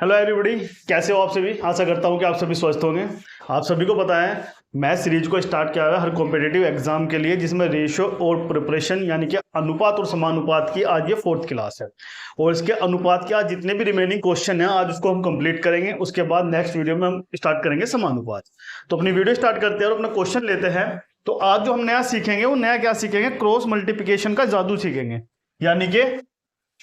Hello everybody, कैसे हो आप सभी। आशा करता हूँ कि आप सभी स्वस्थ होंगे। आप सभी को पता है मैथ सीरीज को स्टार्ट किया हुआ है हर कॉम्पिटिटिव एग्जाम के लिए, जिसमें रेशियो और प्रिपरेशन यानी कि अनुपात और समानुपात की आज ये 4th क्लास है। और इसके अनुपात के आज जितने भी रिमेनिंग क्वेश्चन हैं आज उसको हम कंप्लीट करेंगे। उसके बाद नेक्स्ट वीडियो में हम स्टार्ट करेंगे समानुपात। तो अपनी वीडियो स्टार्ट करते हैं और अपना क्वेश्चन लेते हैं। तो आज जो हम नया सीखेंगे वो नया क्या सीखेंगे, क्रॉस मल्टीप्लिकेशन का जादू सीखेंगे। यानी कि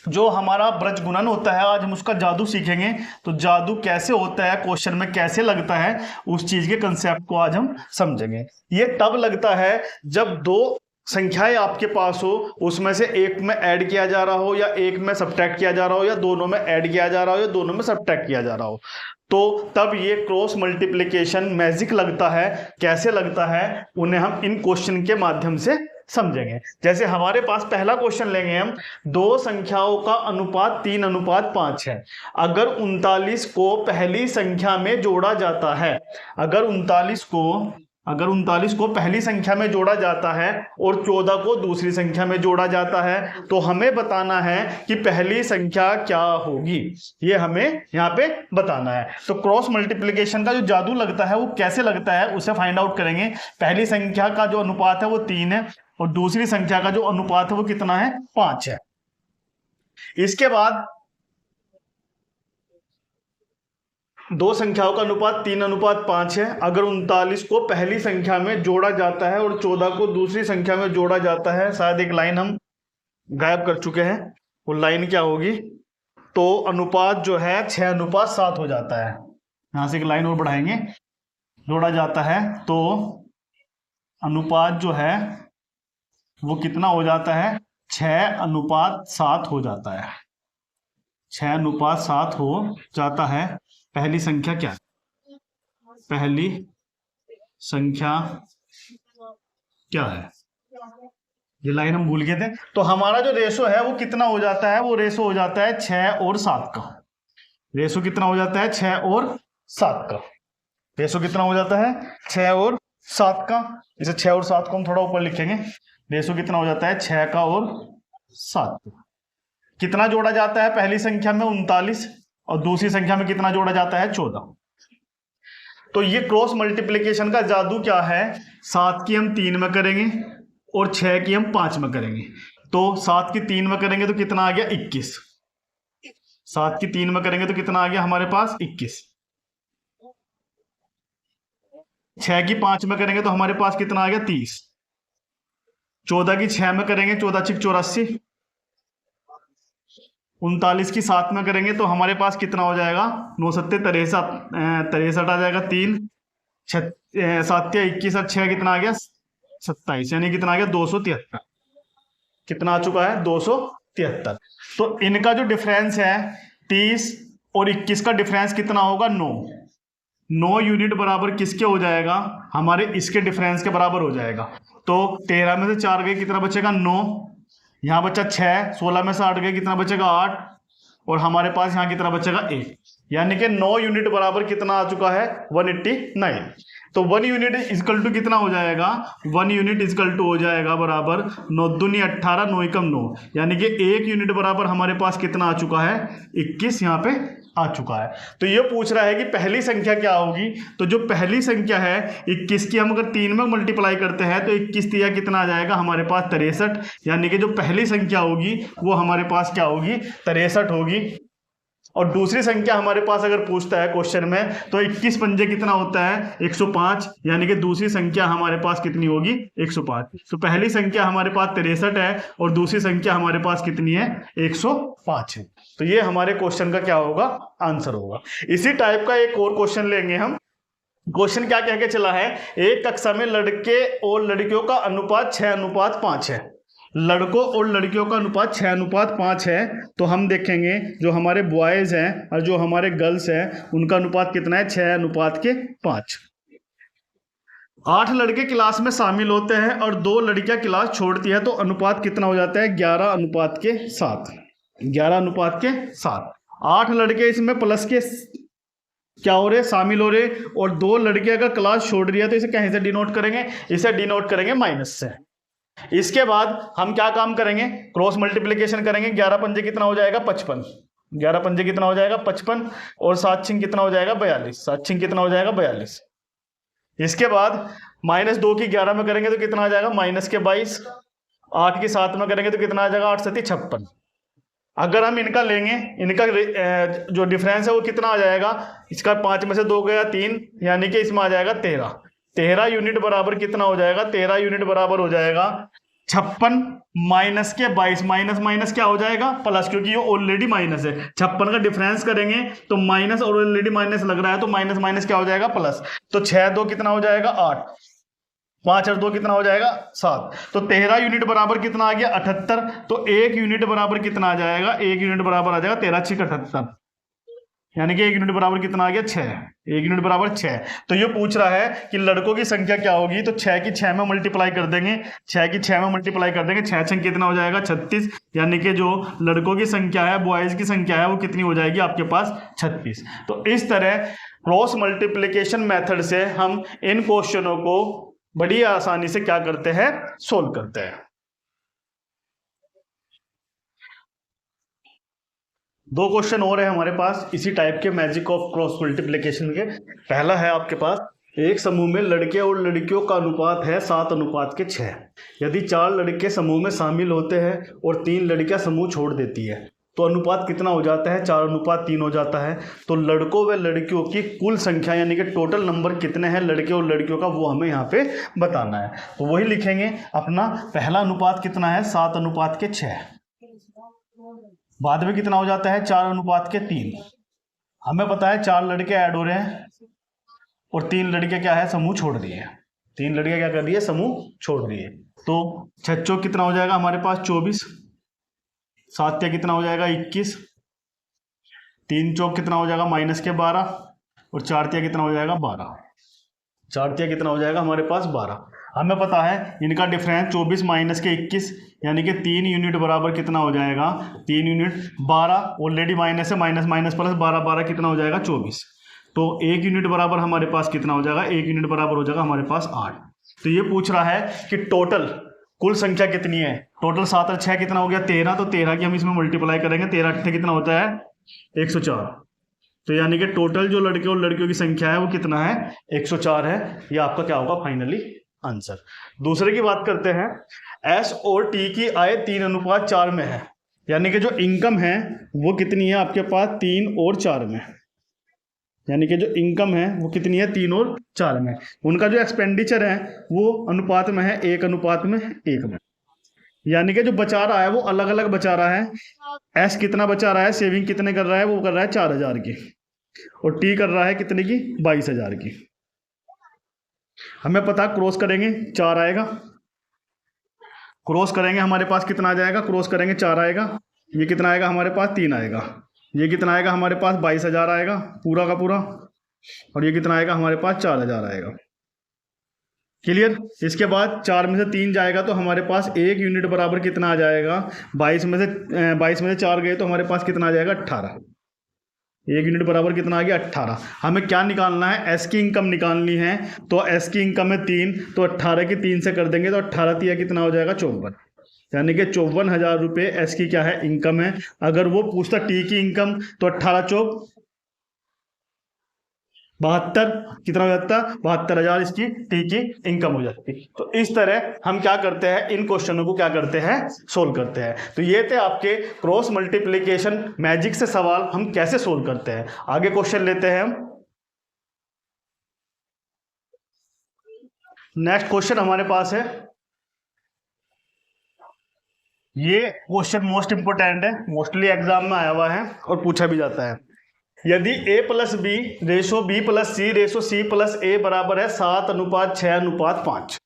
जो हमारा ब्रज गुणन होता है आज हम उसका जादू सीखेंगे। तो जादू कैसे होता है, क्वेश्चन में कैसे लगता है, उस चीज के कंसेप्ट को आज हम समझेंगे। ये तब लगता है जब दो संख्याएं आपके पास हो, उसमें से एक में ऐड किया जा रहा हो या एक में सब्ट्रैक्ट किया जा रहा हो या दोनों में ऐड किया जा रहा हो या दोनों में सब्ट्रैक्ट किया जा रहा हो, तो तब ये क्रॉस मल्टीप्लिकेशन मैजिक लगता है। कैसे लगता है उन्हें हम इन क्वेश्चन के माध्यम से समझेंगे। जैसे हमारे पास पहला क्वेश्चन लेंगे हम, दो संख्याओं का अनुपात 3:5 है। अगर 39 को पहली संख्या में जोड़ा जाता है, अगर 39 को पहली संख्या में जोड़ा जाता है और 14 को दूसरी संख्या में जोड़ा जाता है, तो हमें बताना है कि पहली संख्या क्या होगी। ये हमें यहाँ पे बताना है। तो क्रॉस मल्टीप्लिकेशन का जो जादू लगता है वो कैसे लगता है उसे फाइंड आउट करेंगे। पहली संख्या का जो अनुपात है वो 3 है और दूसरी संख्या का जो अनुपात है वो कितना है, 5 है। इसके बाद दो संख्याओं का अनुपात 3:5 है। अगर 39 को पहली संख्या में जोड़ा जाता है और 14 को दूसरी संख्या में जोड़ा जाता है, शायद एक लाइन हम गायब कर चुके हैं, वो लाइन क्या होगी, तो अनुपात जो है 6:7 हो जाता है। यहां से एक लाइन और बढ़ाएंगे, जोड़ा जाता है तो अनुपात जो है वो कितना हो जाता है, 6:7 हो जाता है। 6:7 हो जाता है। पहली संख्या क्या है, पहली संख्या क्या है, ये लाइन हम भूल गए थे। तो हमारा जो रेशो है वो कितना हो जाता है, वो रेशो हो जाता है 6 और 7 का। रेशो कितना हो जाता है, 6 और 7 का। रेशो कितना हो जाता है, 6 और 7 का। इसे 6 और 7 को हम थोड़ा ऊपर लिखेंगे। रेशो कितना हो जाता है, 6 का और 7 का। कितना जोड़ा जाता है पहली संख्या में, 39, और दूसरी संख्या में कितना जोड़ा जाता है, 14। तो ये क्रॉस मल्टीप्लिकेशन का जादू क्या है, 7 की हम 3 में करेंगे और 6 की हम 5 में करेंगे। तो 7 की 3 में करेंगे तो कितना आ गया, 21। 7 की 3 में करेंगे तो कितना आ गया हमारे पास, 21। 6 की 5 में करेंगे तो हमारे पास कितना आ गया, 30। 14 की 6 में करेंगे, 14 6 84। 39 की 7 में करेंगे तो हमारे पास कितना हो जाएगा, 9 7 63 आ जाएगा। 3 7 21 और 6 कितना आ गया, 27, यानी कितना आ गया, 273। कितना आ चुका है, 273। तो इनका जो डिफरेंस है 30 और 21 का डिफरेंस कितना होगा, 9 यूनिट बराबर किसके हो जाएगा, हमारे इसके डिफरेंस के बराबर हो जाएगा। तो 13 में से 4 गए, कितना बचेगा, 9। यहाँ बचा 6, 16 में से 8 गए, कितना बचेगा, 8। और हमारे पास यहाँ कितना बचेगा, 1। यानी कि 9 यूनिट बराबर कितना आ चुका है, 189। तो 1 यूनिट इजकल टू कितना हो जाएगा, 1 यूनिट इजकल टू हो जाएगा बराबर 9 दूनी 18, 9 एकम 9, यानी कि 1 यूनिट बराबर हमारे पास कितना आ चुका है, 21 यहाँ पे आ चुका है। तो ये पूछ रहा है कि पहली संख्या क्या होगी। तो जो पहली संख्या है 21 की हम अगर 3 में मल्टीप्लाई करते हैं तो 21 दिया कितना आ जाएगा हमारे पास, 63। यानी कि जो पहली संख्या होगी वो हमारे पास क्या होगी, 63 होगी। और दूसरी संख्या हमारे पास अगर पूछता है क्वेश्चन में तो 21 पंजे कितना होता है, 105, यानी कि दूसरी संख्या हमारे पास कितनी होगी, 105। तो पहली संख्या हमारे पास 63 है और दूसरी संख्या हमारे पास कितनी है, 105 है। तो ये हमारे क्वेश्चन का क्या होगा, आंसर होगा। इसी टाइप का एक और क्वेश्चन लेंगे हम। क्वेश्चन क्या कह के चला है, एक कक्षा में लड़के और लड़कियों का अनुपात 6:5 है। लड़कों और लड़कियों का अनुपात 6:5 है। तो हम देखेंगे जो हमारे बॉयज हैं और जो हमारे गर्ल्स हैं उनका अनुपात कितना है, 6:5। 8 लड़के क्लास में शामिल होते हैं और 2 लड़कियां क्लास छोड़ती है, तो अनुपात कितना हो जाता है, 11:7। 11:7। 8 लड़के इसमें प्लस के क्या हो रहे, शामिल हो रहे, और 2 लड़के अगर क्लास छोड़ रही है तो इसे कहीं से डिनोट करेंगे, इसे डिनोट करेंगे माइनस से। इसके बाद हम क्या काम करेंगे, क्रॉस मल्टीप्लिकेशन करेंगे। 11 पंजे कितना हो जाएगा, 55। 11 पंजे कितना हो जाएगा 55, और 7 छिंग कितना हो जाएगा 42, 7 छिंग कितना हो जाएगा 42। इसके बाद -2 की 11 में करेंगे तो कितना आ जाएगा -22, 8 की 7 में करेंगे तो कितना आ जाएगा 8 7 56। अगर हम इनका लेंगे, इनका जो डिफरेंस है वो कितना आ जाएगा, इसका 5 में से 2 गया 3, यानी कि इसमें आ जाएगा 13। 13 यूनिट बराबर कितना हो जाएगा, 13 यूनिट बराबर हो जाएगा 56 माइनस के 22, माइनस माइनस क्या हो जाएगा प्लस, क्योंकि ये ऑलरेडी माइनस है। 56 का डिफरेंस करेंगे तो माइनस, और ऑलरेडी माइनस लग रहा है तो माइनस माइनस क्या हो जाएगा प्लस। तो 6 2 कितना हो जाएगा 8, 5 और 2 कितना हो जाएगा 7। तो 13 यूनिट बराबर कितना आ गया 78। तो 1 यूनिट बराबर कितना आ जाएगा, 1 यूनिट बराबर आ जाएगा 13 6 78, यानी कि 1 यूनिट बराबर कितना आ गया 6, 1 यूनिट बराबर 6। तो ये पूछ रहा है कि लड़कों की संख्या क्या होगी, तो 6 की 6 में मल्टीप्लाई कर देंगे, 6 की 6 में मल्टीप्लाई कर देंगे, 6 6 कितना हो जाएगा 36, यानी कि जो लड़कों की संख्या है, बॉयज की संख्या है वो कितनी हो जाएगी आपके पास 36। तो इस तरह क्रॉस मल्टीप्लिकेशन मेथड से हम इन क्वेश्चनों को बड़ी आसानी से क्या करते हैं, सोल्व करते हैं। 2 क्वेश्चन और है हमारे पास इसी टाइप के मैजिक ऑफ क्रॉस मल्टीप्लिकेशन के। पहला है आपके पास, एक समूह में लड़के और लड़कियों का अनुपात है 7:6। यदि 4 लड़के समूह में शामिल होते हैं और 3 लड़कियां समूह छोड़ देती है तो अनुपात कितना हो जाता है, 4:3 हो जाता है। तो लड़कों व लड़कियों की कुल संख्या यानी कि टोटल नंबर कितने हैं लड़के और लड़कियों का, वो हमें यहाँ पे बताना है। तो वही लिखेंगे, अपना पहला अनुपात कितना है 7:6, बाद में कितना हो जाता है 4:3। हमें पता है 4 लड़के ऐड हो रहे हैं और 3 लड़के क्या है समूह छोड़ दिए, 3 लड़के क्या कर दिए समूह छोड़ दिए। तो 6 चौक कितना हो जाएगा हमारे पास 24, 7 या कितना हो जाएगा 21, 3 चौक कितना हो जाएगा -12, और 4 तिया कितना हो जाएगा 12, 4 तिया कितना हो जाएगा हमारे पास 12। हमें पता है इनका डिफरेंस 24 माइनस के 21, यानी कि 3 यूनिट बराबर कितना हो जाएगा 3 यूनिट, 12 ऑलरेडी माइनस है, माइनस माइनस प्लस 12 12 कितना हो जाएगा 24। तो 1 यूनिट बराबर हमारे पास कितना हो जाएगा, 1 यूनिट बराबर हो जाएगा हमारे पास 8। तो ये पूछ रहा है कि टोटल कुल संख्या कितनी है, टोटल 7 और 6 कितना हो गया 13, तो 13 की हम इसमें मल्टीप्लाई करेंगे, 13 8 कितना होता है 104। तो यानी कि टोटल जो लड़के और लड़कियों की संख्या है वो कितना है 104 है। ये आपका क्या होगा फाइनली आंसर। दूसरे की बात करते हैं, एस और टी की आय 3:4 में है, यानी कि जो इनकम है वो कितनी है आपके पास 3 और 4 में, यानी कि जो इनकम है वो कितनी है 3 और 4 में। उनका जो एक्सपेंडिचर है वो अनुपात में है 1:1 में, यानी कि जो बचा रहा है वो अलग अलग बचा रहा है। एस कितना बचा रहा है, सेविंग कितने कर रहा है, वो कर रहा है 4000 की, और टी कर रहा है कितने की 22000 की। हमें पता क्रॉस करेंगे 4 आएगा, क्रॉस करेंगे हमारे पास कितना आ जाएगा, क्रॉस करेंगे 4 आएगा, ये कितना आएगा हमारे पास 3 आएगा, ये कितना आएगा हमारे पास 22000 आएगा पूरा का पूरा, और ये कितना आएगा हमारे पास 4000 आएगा। क्लियर। इसके बाद 4 में से 3 जाएगा तो हमारे पास 1 यूनिट बराबर कितना आ जाएगा, 22 में से 4 गए तो हमारे पास कितना आ जाएगा 18। 1 यूनिट बराबर कितना आ गया 18। हमें क्या निकालना है, एस की इनकम निकालनी है। तो एस की इनकम है 3, तो 18 की 3 से कर देंगे तो 18 तिया कितना हो जाएगा 54, यानी कि 54,000 रुपये एस की क्या है इनकम है। अगर वो पूछता टी की इनकम तो 18 चौक 72 कितना हो जाता, 72,000 इसकी टी की इनकम हो जाती। तो इस तरह हम क्या करते हैं, इन क्वेश्चनों को क्या करते हैं, सोल्व करते हैं। तो ये थे आपके क्रॉस मल्टीप्लिकेशन मैजिक से सवाल हम कैसे सोल्व करते हैं। आगे क्वेश्चन लेते हैं हम। नेक्स्ट क्वेश्चन हमारे पास है, ये क्वेश्चन मोस्ट इंपोर्टेंट है, मोस्टली एग्जाम में आया हुआ है और पूछा भी जाता है। यदि a plus B ratio b plus C ratio c plus a बराबर है 7:6:5,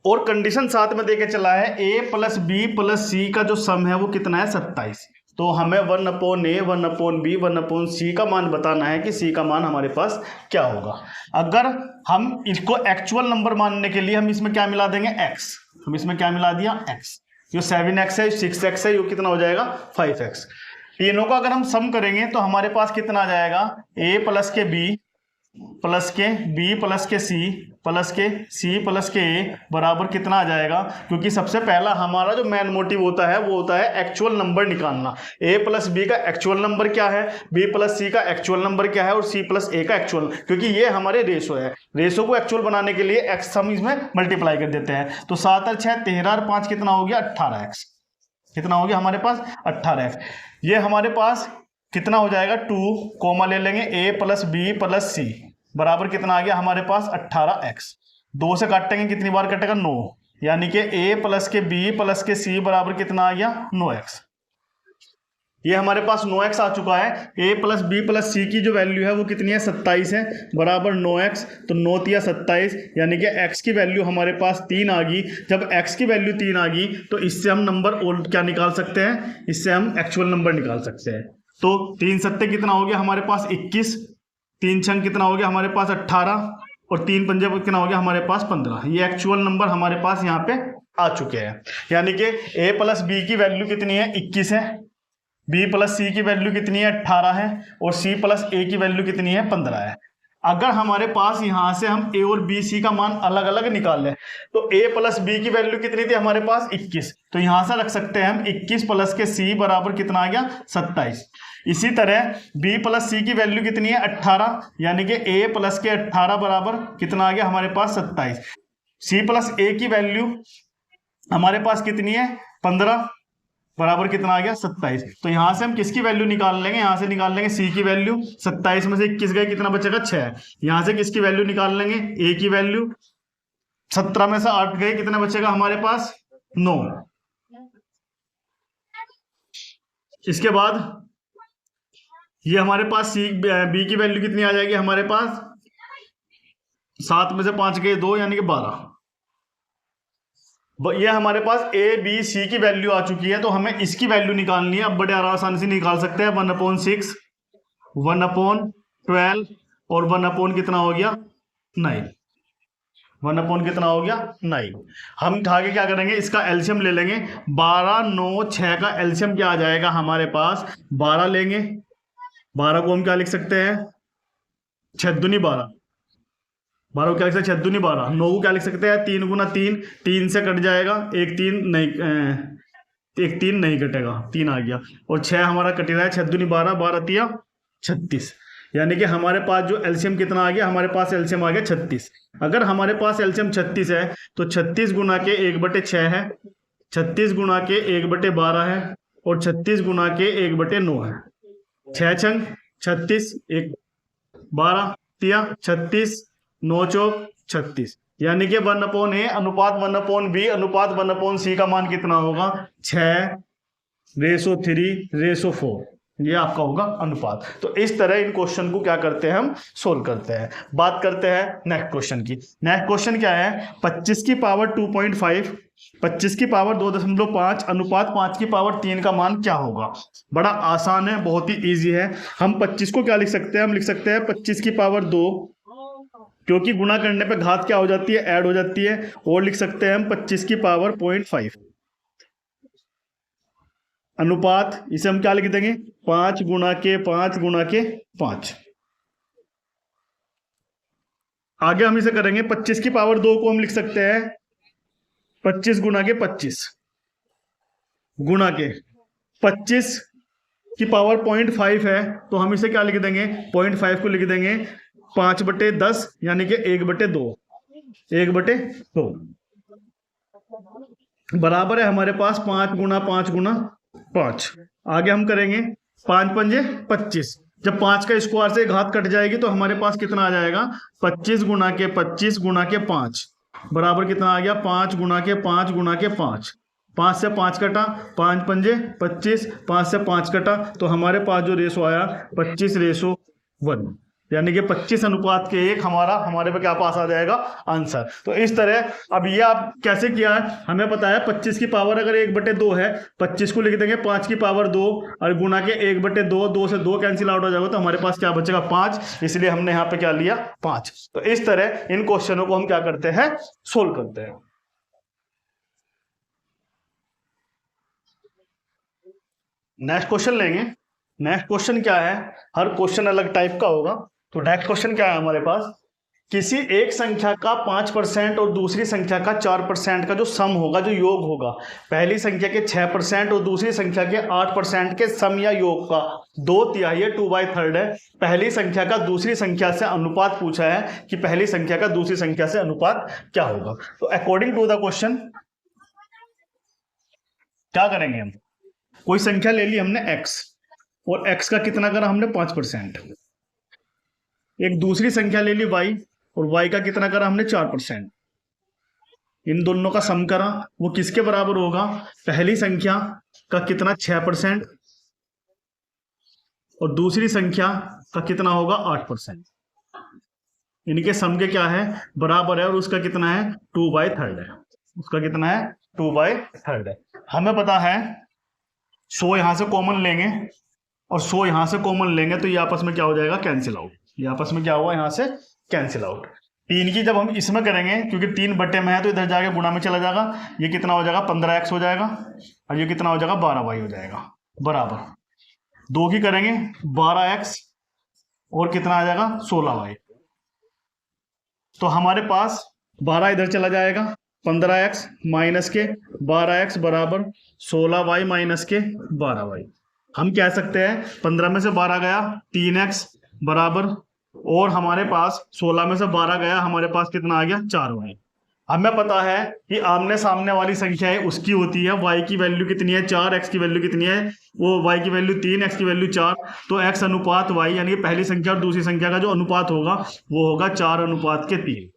और कंडीशन साथ में देके चला है a प्लस बी प्लस सी का जो सम है वो कितना है 27, तो हमें 1/a 1/b 1/c का मान बताना है कि c का मान हमारे पास क्या होगा। अगर हम इसको एक्चुअल नंबर मानने के लिए हम इसमें क्या मिला देंगे x, हम इसमें क्या मिला दिया x, जो 7x है 6x है, ये कितना हो जाएगा 5x। तीनों का अगर हम सम करेंगे तो हमारे पास कितना आ जाएगा a प्लस के b प्लस के बी प्लस के सी प्लस के सी प्लस के ए बराबर कितना आ जाएगा, क्योंकि सबसे पहला हमारा जो मेन मोटिव होता है वो होता है एक्चुअल नंबर निकालना। ए प्लस बी का एक्चुअल नंबर क्या है, बी प्लस सी का एक्चुअल नंबर क्या है और सी प्लस ए का एक्चुअल, क्योंकि ये हमारे रेशो है। रेशो को एक्चुअल बनाने के लिए एक्स हम इसमें मल्टीप्लाई कर देते हैं। तो 7 और 6 13 और 5 कितना हो गया 18x, कितना हो गया हमारे पास 18x। ये हमारे पास कितना हो जाएगा 2 कोमा ले लेंगे a प्लस बी प्लस सी बराबर कितना आ गया हमारे पास 18x। 2 से काटेंगे कितनी बार कटेगा 9, यानी कि a प्लस के b प्लस के c बराबर कितना आ गया 9x। ये हमारे पास 9x आ चुका है। a प्लस बी प्लस सी की जो वैल्यू है वो कितनी है 27 है, बराबर 9x। तो 9 तिया 27, यानी कि x की वैल्यू हमारे पास 3 आ गई। जब x की वैल्यू 3 आ गई तो इससे हम नंबर और क्या निकाल सकते हैं, इससे हम एक्चुअल नंबर निकाल सकते हैं। तो 3 सत्ते कितना हो गया हमारे पास 21, 3 छंग कितना हो गया हमारे पास 18 और 3 पंजे कितना हो गया हमारे पास 15। ये एक्चुअल नंबर हमारे पास यहाँ पे आ चुके हैं। यानी कि a प्लस बी की वैल्यू कितनी है 21 है, b प्लस सी की वैल्यू कितनी है 18 है और c प्लस ए की वैल्यू कितनी है 15 है। अगर हमारे पास यहाँ से हम a और b c का मान अलग अलग निकाल लें तो a प्लस बी की वैल्यू कितनी थी हमारे पास 21, तो यहाँ से रख सकते हैं हम 21 प्लस के c बराबर कितना आ गया 27। इसी तरह b प्लस सी की वैल्यू कितनी है 18, यानी कि a प्लस के 18 बराबर कितना आ गया हमारे पास 27। c प्लस a की वैल्यू हमारे पास कितनी है 15 बराबर कितना आ गया 27। तो यहां से हम किसकी वैल्यू निकाल लेंगे, यहां से निकाल लेंगे c की वैल्यू। 27 में से 21 गए कितना बचेगा 6। यहां से किसकी वैल्यू निकाल लेंगे a की वैल्यू। 17 में से 8 गए कितना बचेगा हमारे पास 9। इसके बाद ये हमारे पास सी बी की वैल्यू कितनी आ जाएगी हमारे पास, 7 में से 5 गए 2 यानी कि 12। ये हमारे पास ए बी सी की वैल्यू आ चुकी है, तो हमें इसकी वैल्यू निकालनी है। अब बड़े आसानी से निकाल सकते हैं 1/6, 1/12 और 1/ कितना हो गया 9। 1/ कितना हो गया 9। हम आगे क्या करेंगे, इसका एलसीएम ले लेंगे। 12 9 6 का एलसीएम क्या आ जाएगा हमारे पास 12 लेंगे। 12 को हम क्या लिख सकते हैं 6 दूनी 12, 12 को क्या लिख सकते हैं 6 दूनी 12। 9 को क्या लिख सकते हैं 3 गुना 3, 3 से कट जाएगा, एक 3 नहीं कटेगा, 3 आ गया और 6 हमारा कट रहा है। 6 दूनी 12, 12 तिया 36, यानी कि हमारे पास जो एलसीएम कितना आ गया हमारे पास एलसीएम आ गया 36। अगर हमारे पास एलसीएम 36 है तो 36 गुना के 1/6 है, 36 गुना के 1/12 है और 36 गुना के 1/9 है। 6 छंग 36, 1 12 तिया 36, 9 चौक 36, यानी कि 1/a अनुपात 1/b अनुपात 1/c का मान कितना होगा 6:3:4। ये आपका होगा अनुपात। तो इस तरह इन क्वेश्चन को क्या करते हैं हम सोल्व करते हैं। बात करते हैं नेक्स्ट क्वेश्चन की। नेक्स्ट क्वेश्चन क्या है 25 की पावर 2.5, 25 की पावर 2.5 अनुपात 5 की पावर 3 का मान क्या होगा। बड़ा आसान है, बहुत ही इजी है। हम 25 को क्या लिख सकते हैं, हम लिख सकते हैं 25 की पावर 2, क्योंकि गुणा करने पे घात क्या हो जाती है ऐड हो जाती है, और लिख सकते हैं हम 25 की पावर 0.5 अनुपात, इसे हम क्या लिख देंगे 5 गुणा के 5 गुणा के 5। आगे हम इसे करेंगे 25 की पावर 2 को हम लिख सकते हैं 25 गुणा के 25 गुणा के 25 की पावर 0.5 है, तो हम इसे क्या लिख देंगे 0.5 को लिख देंगे 5/10, यानी कि 1/2, 1/2 बराबर है हमारे पास 5 गुणा 5 गुणा 5। आगे हम करेंगे 5 पंजे 25, जब 5 का स्क्वायर से घात कट जाएगी तो हमारे पास कितना आ जाएगा 25 गुणा के 25 गुणा के 5 बराबर कितना आ गया 5 गुणा के 5 गुणा के 5। 5 से 5 कटा, 5 पंजे 25, 5 से 5 कटा, तो हमारे पास जो रेशो आया 25:1, यानी कि 25 अनुपात के 1 हमारे पे क्या पास आ जाएगा आंसर। तो इस तरह अब ये आप कैसे किया है हमें पता है। 25 की पावर अगर 1/2 है, 25 को लिख देंगे 5 की पावर 2 और गुणा के 1/2, 2 से 2 कैंसिल आउट हो जाएगा, तो हमारे पास क्या बचेगा 5, इसलिए हमने यहाँ पे क्या लिया 5। तो इस तरह इन क्वेश्चनों को हम क्या करते हैं सोल्व करते हैं। नेक्स्ट क्वेश्चन लेंगे। नेक्स्ट क्वेश्चन क्या है, हर क्वेश्चन अलग टाइप का होगा, तो नेक्स्ट क्वेश्चन क्या है हमारे पास, किसी एक संख्या का 5% और दूसरी संख्या का 4% का जो सम होगा, जो योग होगा, पहली संख्या के 6% और दूसरी संख्या के 8% के सम या योग का 2/3 है, 2/3 है। पहली संख्या का दूसरी संख्या से अनुपात पूछा है कि पहली संख्या का दूसरी संख्या से अनुपात क्या होगा। तो अकॉर्डिंग टू द क्वेश्चन क्या करेंगे हम, कोई संख्या ले ली हमने x और x का कितना करा हमने 5%, एक दूसरी संख्या ले ली y और y का कितना करा हमने 4%, इन दोनों का सम करा, वो किसके बराबर होगा, पहली संख्या का कितना 6% और दूसरी संख्या का कितना होगा 8%, इनके सम के क्या है बराबर है, और उसका कितना है 2/3 है, उसका कितना है 2/3 है। हमें पता है 100 यहां से कॉमन लेंगे और 100 यहां से कॉमन लेंगे तो ये आपस में क्या हो जाएगा कैंसिल आउट, ये आपस में क्या हुआ यहां से कैंसिल आउट। 3 की जब हम इसमें करेंगे, क्योंकि 3 बटे में है तो इधर जाके गुणा में चला जाएगा, ये कितना हो जाएगा 15x हो जाएगा और ये कितना हो जाएगा 12y हो जाएगा, बराबर 2 की करेंगे 12x और कितना आ जाएगा 16y। तो हमारे पास 12 इधर चला जाएगा, 15x माइनस के 12x बराबर 16y माइनस के 12y। हम कह सकते हैं 15 में से 12 गया 3x बराबर, और हमारे पास 16 में से 12 गया, हमारे पास कितना आ गया 4y। हमें पता है कि आमने सामने वाली संख्या है उसकी होती है, y की वैल्यू कितनी है 4, x की वैल्यू कितनी है, वो y की वैल्यू 3, x की वैल्यू 4, तो x अनुपात y यानी कि पहली संख्या और दूसरी संख्या का जो अनुपात होगा वो होगा 4:3।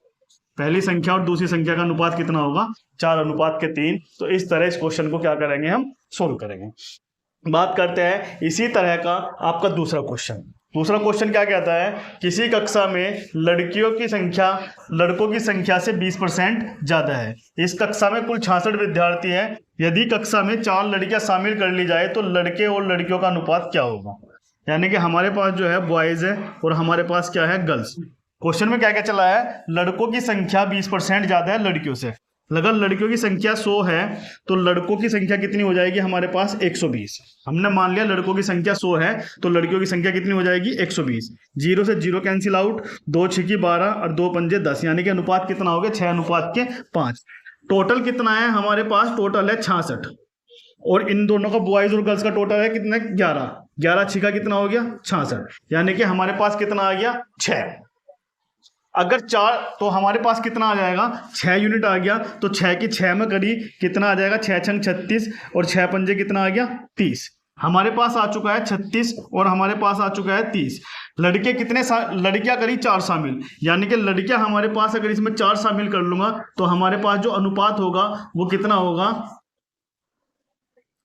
पहली संख्या और दूसरी संख्या का अनुपात कितना होगा 4:3। तो इस तरह इस क्वेश्चन को क्या करेंगे हम सोल्व करेंगे। बात करते हैं इसी तरह का आपका दूसरा क्वेश्चन। दूसरा क्वेश्चन क्या कहता है, किसी कक्षा में लड़कियों की संख्या लड़कों की संख्या से 20% ज्यादा है। इस कक्षा में कुल 66 विद्यार्थी हैं। यदि कक्षा में 4 लड़कियां शामिल कर ली जाए तो लड़के और लड़कियों का अनुपात क्या होगा। यानी कि हमारे पास जो है बॉयज है और हमारे पास क्या है गर्ल्स। क्वेश्चन में क्या क्या चला है, लड़कों की संख्या 20% ज्यादा है लड़कियों से। अगर लड़कियों की संख्या 100 है तो लड़कों की संख्या कितनी हो जाएगी हमारे पास 120। हमने मान लिया लड़कों की संख्या 100 है तो लड़कियों की संख्या कितनी हो जाएगी 120। 0 से 0 कैंसिल आउट, 2 6 की 12 और 2 पंजे 10, यानी कि अनुपात कितना हो गया 6:5। टोटल कितना है हमारे पास, टोटल है 66, और इन दोनों का बॉयज और गर्ल्स का टोटल है कितना 11। 11 6 का कितना हो गया 66, यानी कि हमारे पास कितना आ गया 6। अगर 4 तो हमारे पास कितना आ जाएगा 6 यूनिट आ गया, तो 6 की 6 में करी कितना आ जाएगा 6 छंग 36 और 6 पंजे कितना आ गया 30। हमारे पास आ चुका है 36 और हमारे पास आ चुका है 30। लड़के कितने लड़कियां करी 4 शामिल, यानी कि लड़कियां हमारे पास अगर इसमें 4 शामिल कर लूंगा तो हमारे पास जो अनुपात होगा वो कितना होगा,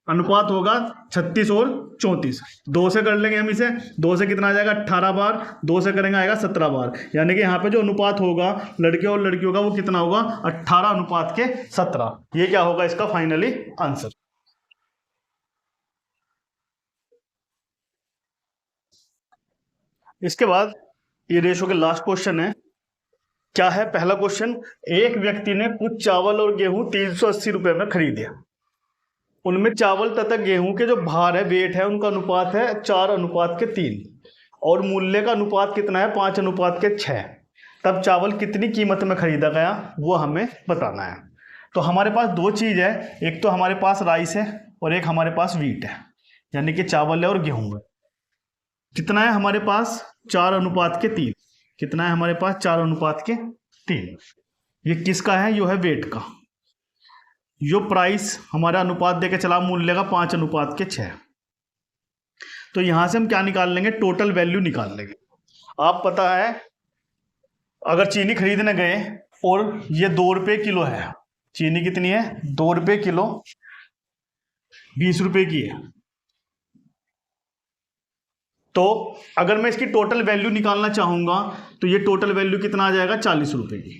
अनुपात होगा 36 और 34। 2 से कर लेंगे हम इसे, 2 से कितना आ जाएगा 18 बार, 2 से करेंगे आएगा 17 बार, यानी कि यहाँ पे जो अनुपात होगा लड़के और लड़कियों का वो कितना होगा 18:17। ये क्या होगा इसका फाइनली आंसर। इसके बाद ये रेशो के लास्ट क्वेश्चन है। क्या है पहला क्वेश्चन, एक व्यक्ति ने कुछ चावल और गेहूं 380 रुपए में खरीदे। उनमें चावल तथा गेहूं के जो भार है वेट है उनका अनुपात है 4:3 और मूल्य का अनुपात कितना है 5:6। तब चावल कितनी कीमत में खरीदा गया वो हमें बताना है। तो हमारे पास 2 चीज है, एक तो हमारे पास राइस है और एक हमारे पास वीट है, यानी कि चावल है और गेहूं है। कितना है हमारे पास 4:3। कितना है हमारे पास 4:3। ये किसका है, यो है वेट का। यो प्राइस हमारा अनुपात देके चला मूल्य का 5:6। तो यहां से हम क्या निकाल लेंगे, टोटल वैल्यू निकाल लेंगे। आप पता है अगर चीनी खरीदने गए और ये 2 रुपये किलो है, चीनी कितनी है 2 रुपये किलो, 20 रुपये की है। तो अगर मैं इसकी टोटल वैल्यू निकालना चाहूंगा तो ये टोटल वैल्यू कितना आ जाएगा 40 रुपये की।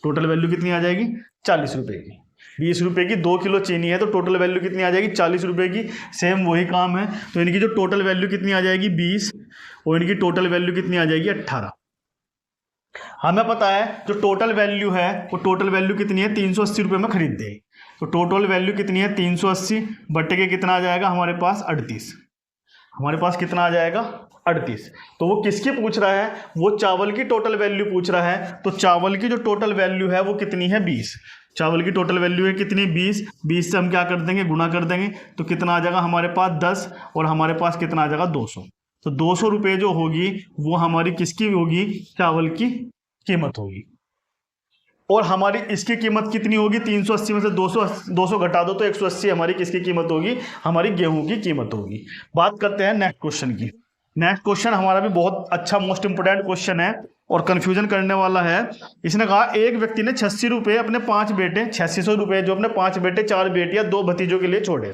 टोटल वैल्यू कितनी आ जाएगी 40 रुपये की। 20 रुपये की 2 किलो चीनी है तो टोटल वैल्यू कितनी आ जाएगी 40 रुपये की। सेम वही काम है, तो इनकी जो टोटल वैल्यू कितनी आ जाएगी 20 और इनकी टोटल वैल्यू कितनी आ जाएगी 18। हमें पता है जो टोटल वैल्यू है वो टोटल वैल्यू कितनी है 380 रुपये में खरीद दे। तो टोटल वैल्यू कितनी है 380 बटे के कितना आ जाएगा हमारे पास 38। हमारे पास कितना आ जाएगा 38। तो वो किसकी पूछ रहा है, वो चावल की टोटल वैल्यू पूछ रहा है। तो चावल की जो टोटल वैल्यू है वो कितनी है 20। चावल की टोटल वैल्यू है कितनी 20। 20 से हम क्या कर देंगे, गुना कर देंगे, तो कितना आ जाएगा हमारे पास 10 और हमारे पास कितना आ जाएगा 200। तो 200 रुपये जो होगी वो हमारी किसकी होगी, चावल की कीमत होगी। और हमारी इसकी कीमत कितनी होगी, 380 में से 200 घटा दो तो 180 हमारी किसकी कीमत होगी, हमारी गेहूं की कीमत होगी। बात करते हैं नेक्स्ट क्वेश्चन की। नेक्स्ट क्वेश्चन हमारा भी बहुत अच्छा मोस्ट इंपोर्टेंट क्वेश्चन है और कंफ्यूजन करने वाला है। इसने कहा एक व्यक्ति ने 86 रुपये अपने 5 बेटे, 8600 रुपये जो अपने 5 बेटे 4 बेटियां 2 भतीजों के लिए छोड़े।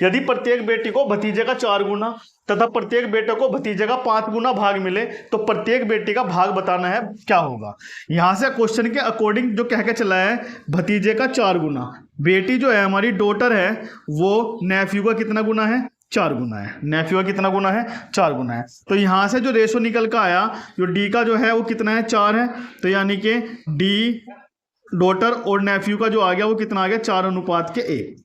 यदि प्रत्येक बेटी को भतीजे का 4 गुना तथा प्रत्येक बेटे को भतीजे का 5 गुना भाग मिले तो प्रत्येक बेटी का भाग बताना है, क्या होगा। यहां से क्वेश्चन के अकॉर्डिंग जो कह के चला है भतीजे का 4 गुना, बेटी जो है हमारी डॉटर है वो नेफ्यू का कितना गुना है, 4 गुना है। नेफ्यू का कितना गुना है, 4 गुना है। तो यहां से जो रेशो निकल का आया, जो डी का जो है वो कितना है 4 है, तो यानी कि डी डॉटर और नेफ्यू का जो आ गया वो कितना आ गया 4:1।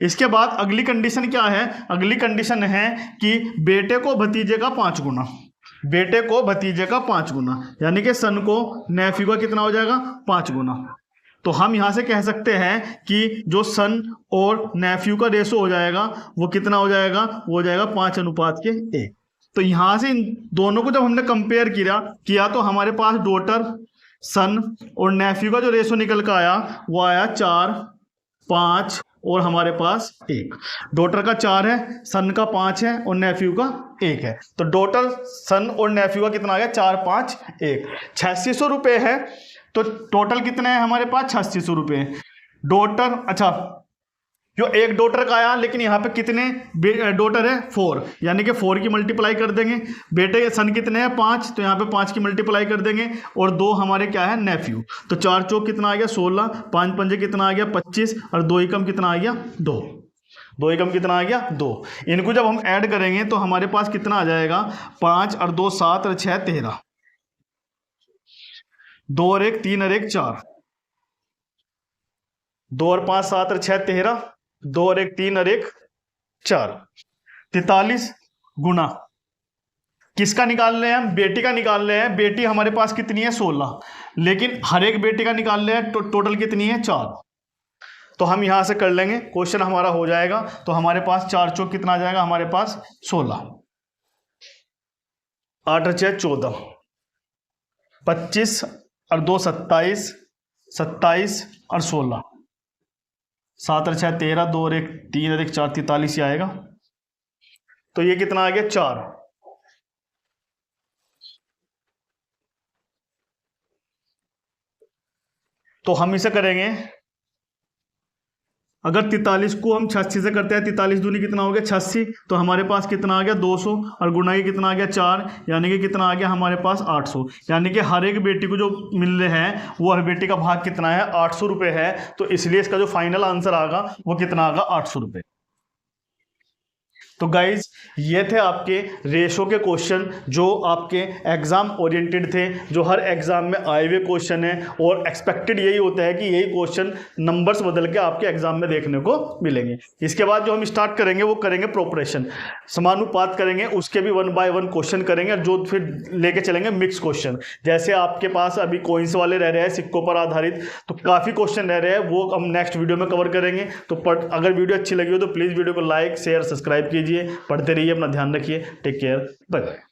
इसके बाद अगली कंडीशन क्या है, अगली कंडीशन है कि बेटे को भतीजे का 5 गुना, बेटे को भतीजे का 5 गुना, यानी कि सन को नेफ्यू का कितना हो जाएगा 5 गुना। तो हम यहां से कह सकते हैं कि जो सन और नेफ्यू का रेशो हो जाएगा वो कितना हो जाएगा, वो हो जाएगा 5:1। तो यहां से इन दोनों को जब हमने कंपेयर किया तो हमारे पास डॉटर, सन और नेफ्यू का जो रेशो निकल कर आया वो आया 4, 5 और हमारे पास 1। डॉटर का 4 है, सन का 5 है और नेफ्यू का 1 है। तो डॉटर, सन और नेफ्यू का कितना आ गया 4, 5, 1। 8600 रुपये है तो टोटल कितने हैं हमारे पास 8600 रुपये। डॉटर, अच्छा जो एक डॉटर का आया, लेकिन यहाँ पे कितने डॉटर है 4, यानी कि 4 की मल्टीप्लाई कर देंगे। बेटे सन कितने हैं 5, तो यहाँ पे 5 की मल्टीप्लाई कर देंगे और 2 हमारे क्या है नेफ्यू। तो 4 चौक कितना आ गया 16, 5 पंजे कितना आ गया 25 और 2 एकम कितना आ गया 2। 2 एकम कितना आ गया 2। इनको जब हम ऐड करेंगे तो हमारे पास कितना आ जाएगा 5 और 2 7 और 6 13, 2 और 1 3 और 1 4, 2 और 5 7 और 6 13, 2 और 1 3 और 1 4, 43 गुना किसका निकाल रहे हैं हम, बेटी का निकाल रहे हैं। बेटी हमारे पास कितनी है 16, लेकिन हर एक बेटी का निकाल रहे हैं, टोटल कितनी है 4। तो हम यहां से कर लेंगे, क्वेश्चन हमारा हो जाएगा। तो हमारे पास 4 चौक कितना आ जाएगा हमारे पास 16, 8 और 6 14, 25 और 2 27, 27 और 16, 7 और 6 13, 2 और 1 3 और 1 4, 43 ही आएगा। तो ये कितना आ गया 4। तो हम इसे करेंगे, अगर 43 को हम 86 से करते हैं, 43 दूनी कितना हो गया 86, तो हमारे पास कितना आ गया 200 और गुना की कितना आ गया 4, यानी कि कितना आ गया हमारे पास 800। यानी कि हर एक बेटी को जो मिल रहे हैं वो हर बेटी का भाग कितना है 800 रुपये है। तो इसलिए इसका जो फाइनल आंसर आएगा वो कितना आएगा 800 रुपये। तो गाइज ये थे आपके रेशो के क्वेश्चन जो आपके एग्जाम ओरिएंटेड थे, जो हर एग्जाम में आए हुए क्वेश्चन है और एक्सपेक्टेड यही होता है कि यही क्वेश्चन नंबर्स बदल के आपके एग्जाम में देखने को मिलेंगे। इसके बाद जो हम स्टार्ट करेंगे वो करेंगे प्रोपरेशन, समानुपात करेंगे, उसके भी 1 बाय 1 क्वेश्चन करेंगे, जो फिर लेके चलेंगे मिक्स क्वेश्चन। जैसे आपके पास अभी कॉइन्स वाले रह रहे हैं सिक्कों पर आधारित, तो काफ़ी क्वेश्चन रह रहे हैं, वो हम नेक्स्ट वीडियो में कवर करेंगे। तो अगर वीडियो अच्छी लगी हो तो प्लीज़ वीडियो को लाइक शेयर सब्सक्राइब कीजिए, पढ़ते रहिए, अपना ध्यान रखिए, टेक केयर, बाय बाय।